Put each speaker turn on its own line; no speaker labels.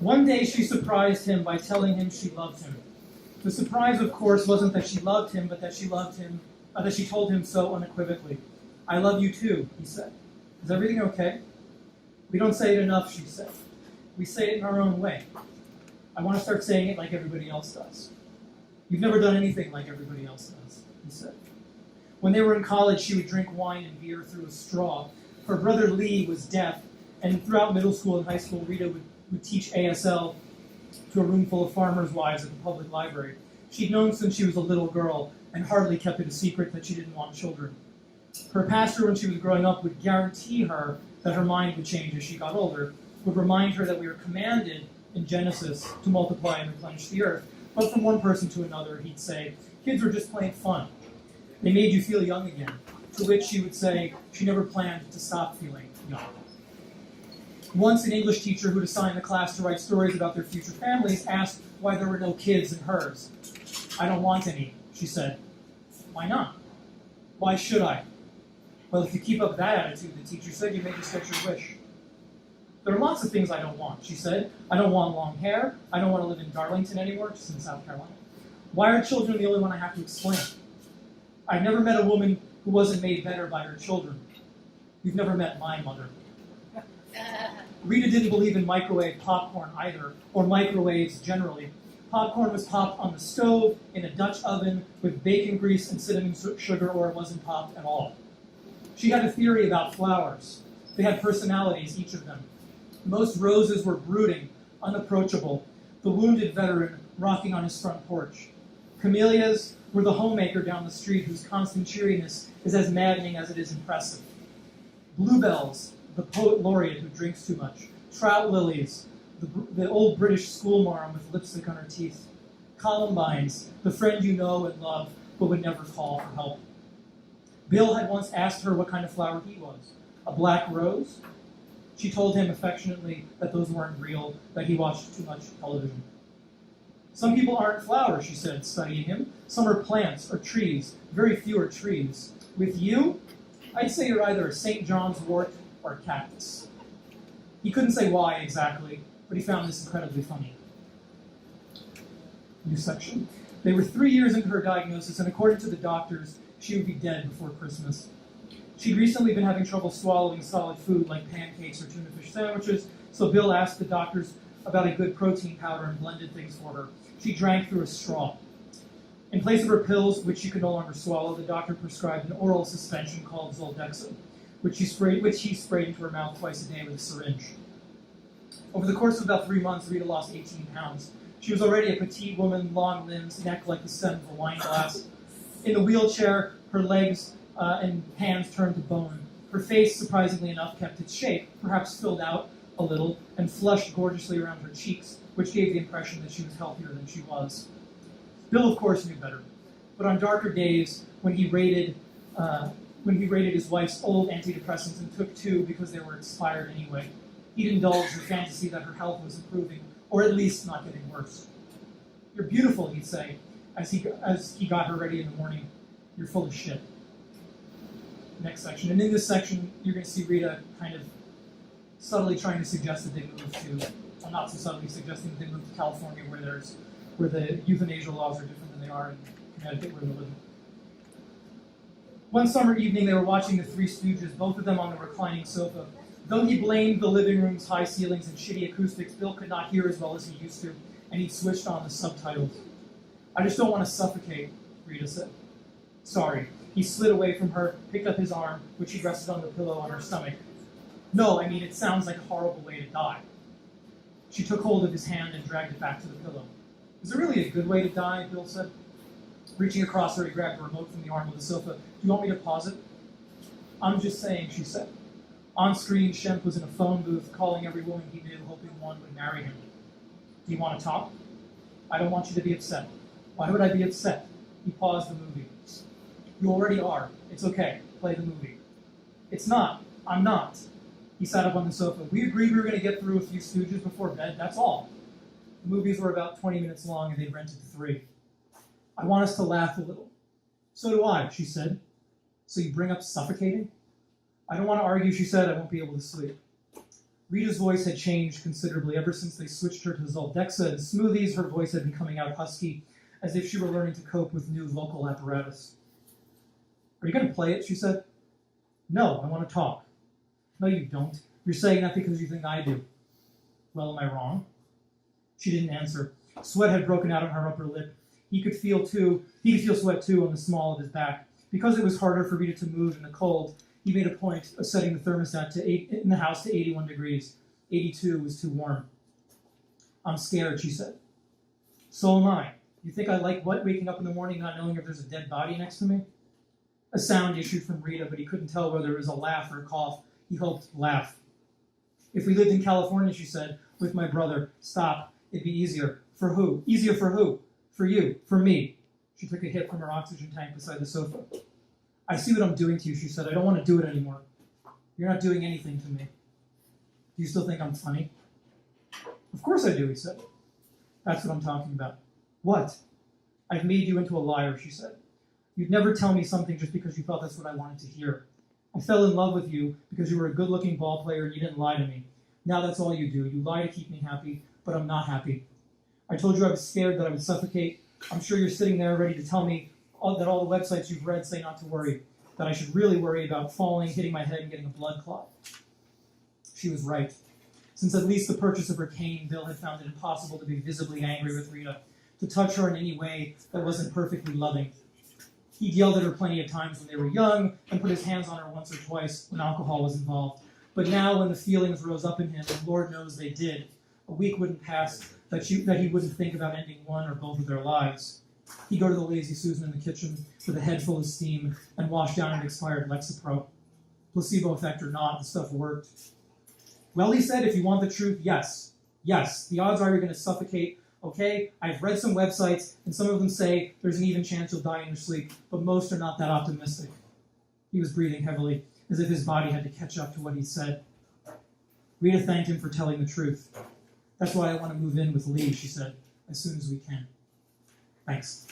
One day she surprised him by telling him she loved him. The surprise, of course, wasn't that she loved him, but that she told him so unequivocally. "I love you too," he said. "Is everything okay?" "We don't say it enough," she said. "We say it in our own way. I want to start saying it like everybody else does." "You've never done anything like everybody else does," he said. When they were in college, she would drink wine and beer through a straw. Her brother Lee was deaf, and throughout middle school and high school, Rita would teach ASL to a room full of farmers' wives at the public library. She'd known since she was a little girl and hardly kept it a secret that she didn't want children. Her pastor, when she was growing up, would guarantee her that her mind would change as she got older, would remind her that we were commanded in Genesis to multiply and replenish the earth. But from one person to another, he'd say, "Kids were just plain fun. They made you feel young again." To which she would say she never planned to stop feeling young. Once, an English teacher who'd assigned the class to write stories about their future families asked why there were no kids in hers. "I don't want any," she said. "Why not?" "Why should I?" "Well, if you keep up that attitude," the teacher said, "you may just get your wish." "There are lots of things I don't want," she said. "I don't want long hair. I don't want to live in Darlington anymore," which is in South Carolina. "Why are children the only one I have to explain? I've never met a woman who wasn't made better by her children." "You've never met my mother." Rita didn't believe in microwave popcorn either, or microwaves generally. Popcorn was popped on the stove, in a Dutch oven, with bacon grease and cinnamon sugar, or it wasn't popped at all. She had a theory about flowers. They had personalities, each of them. Most roses were brooding, unapproachable, the wounded veteran rocking on his front porch. Camellias were the homemaker down the street whose constant cheeriness is as maddening as it is impressive. Bluebells, the poet laureate who drinks too much. Trout lilies, the old British schoolmarm with lipstick on her teeth. Columbines, the friend you know and love but would never call for help. Bill had once asked her what kind of flower he was. A black rose? She told him affectionately that those weren't real, that he watched too much television. "Some people aren't flowers," she said, studying him. "Some are plants or trees. Very few are trees. With you, I'd say you're either a St. John's wort or a cactus." He couldn't say why exactly, but he found this incredibly funny. New section. They were 3 years into her diagnosis, and according to the doctors, she would be dead before Christmas. She'd recently been having trouble swallowing solid food like pancakes or tuna fish sandwiches, so Bill asked the doctors about a good protein powder and blended things for her. She drank through a straw. In place of her pills, which she could no longer swallow, the doctor prescribed an oral suspension called Zoldexa, which he sprayed into her mouth twice a day with a syringe. Over the course of about 3 months, Rita lost 18 pounds. She was already a petite woman, long limbs, neck like the stem of a wine glass. In the wheelchair, her legs and hands turned to bone. Her face, surprisingly enough, kept its shape, perhaps filled out a little, and flushed gorgeously around her cheeks, which gave the impression that she was healthier than she was. Bill, of course, knew better. But on darker days, when he raided his wife's old antidepressants and took 2 because they were expired anyway, he'd indulge the fantasy that her health was improving, or at least not getting worse. "You're beautiful," he'd say, as he got her ready in the morning. "You're full of shit." Next section. And in this section, you're going to see Rita kind of subtly trying to suggest that they move to, well, not so subtly suggesting that they move to California, where the euthanasia laws are different than they are in Connecticut, where they're living. One summer evening, they were watching The Three Stooges, both of them on the reclining sofa. Though he blamed the living room's high ceilings and shitty acoustics, Bill could not hear as well as he used to, and he switched on the subtitles. "I just don't want to suffocate," Rita said. "Sorry." He slid away from her, picked up his arm, which he rested on the pillow on her stomach. "No, I mean, it sounds like a horrible way to die." She took hold of his hand and dragged it back to the pillow. "Is it really a good way to die?" Bill said. Reaching across her, he grabbed a remote from the arm of the sofa. "Do you want me to pause it?" "I'm just saying," she said. On screen, Shemp was in a phone booth calling every woman he knew, hoping one would marry him. "Do you want to talk?" "I don't want you to be upset." "Why would I be upset?" He paused the movie. "You already are. It's okay. Play the movie." "It's not. I'm not." He sat up on the sofa. "We agreed we were going to get through a few Stooges before bed, that's all." The movies were about 20 minutes long, and they'd rented 3. "I want us to laugh a little." "So do I," she said. "So you bring up suffocating?" "I don't want to argue," she said. "I won't be able to sleep." Rita's voice had changed considerably. Ever since they switched her to Zoldexa and smoothies, her voice had been coming out husky, as if she were learning to cope with new vocal apparatus. Are you going to play it? She said. No, I want to talk. No, you don't. You're saying that because you think I do. Well, am I wrong? She didn't answer. Sweat had broken out on her upper lip. He could feel sweat too on the small of his back. Because it was harder for Rita to move in the cold, he made a point of setting the thermostat in the house to 81 degrees. 82 was too warm. I'm scared, she said. So am I. You think I like waking up in the morning not knowing if there's a dead body next to me? A sound issued from Rita, but he couldn't tell whether it was a laugh or a cough. He hoped laugh. If we lived in California, she said, with my brother. Stop. It'd be easier. For who? Easier for who? For you. For me. She took a hit from her oxygen tank beside the sofa. I see what I'm doing to you, she said. I don't want to do it anymore. You're not doing anything to me. Do you still think I'm funny? Of course I do, he said. That's what I'm talking about. What? I've made you into a liar, she said. You'd never tell me something just because you felt that's what I wanted to hear. I fell in love with you because you were a good-looking ball player and you didn't lie to me. Now that's all you do. You lie to keep me happy, but I'm not happy. I told you I was scared that I would suffocate. I'm sure you're sitting there ready to tell me that all the websites you've read say not to worry, that I should really worry about falling, hitting my head, and getting a blood clot. She was right. Since at least the purchase of her cane, Bill had found it impossible to be visibly angry with Rita, to touch her in any way that wasn't perfectly loving. He'd yelled at her plenty of times when they were young and put his hands on her once or twice when alcohol was involved. But now when the feelings rose up in him, and Lord knows they did, a week wouldn't pass that he wouldn't think about ending one or both of their lives. He'd go to the Lazy Susan in the kitchen with a head full of steam and wash down an expired Lexapro. Placebo effect or not, the stuff worked. Well, he said, if you want the truth, yes. Yes, the odds are you're going to suffocate. Okay, I've read some websites, and some of them say there's an even chance you'll die in your sleep, but most are not that optimistic. He was breathing heavily, as if his body had to catch up to what he said. Rita thanked him for telling the truth. That's why I want to move in with Lee, she said, as soon as we can. Thanks.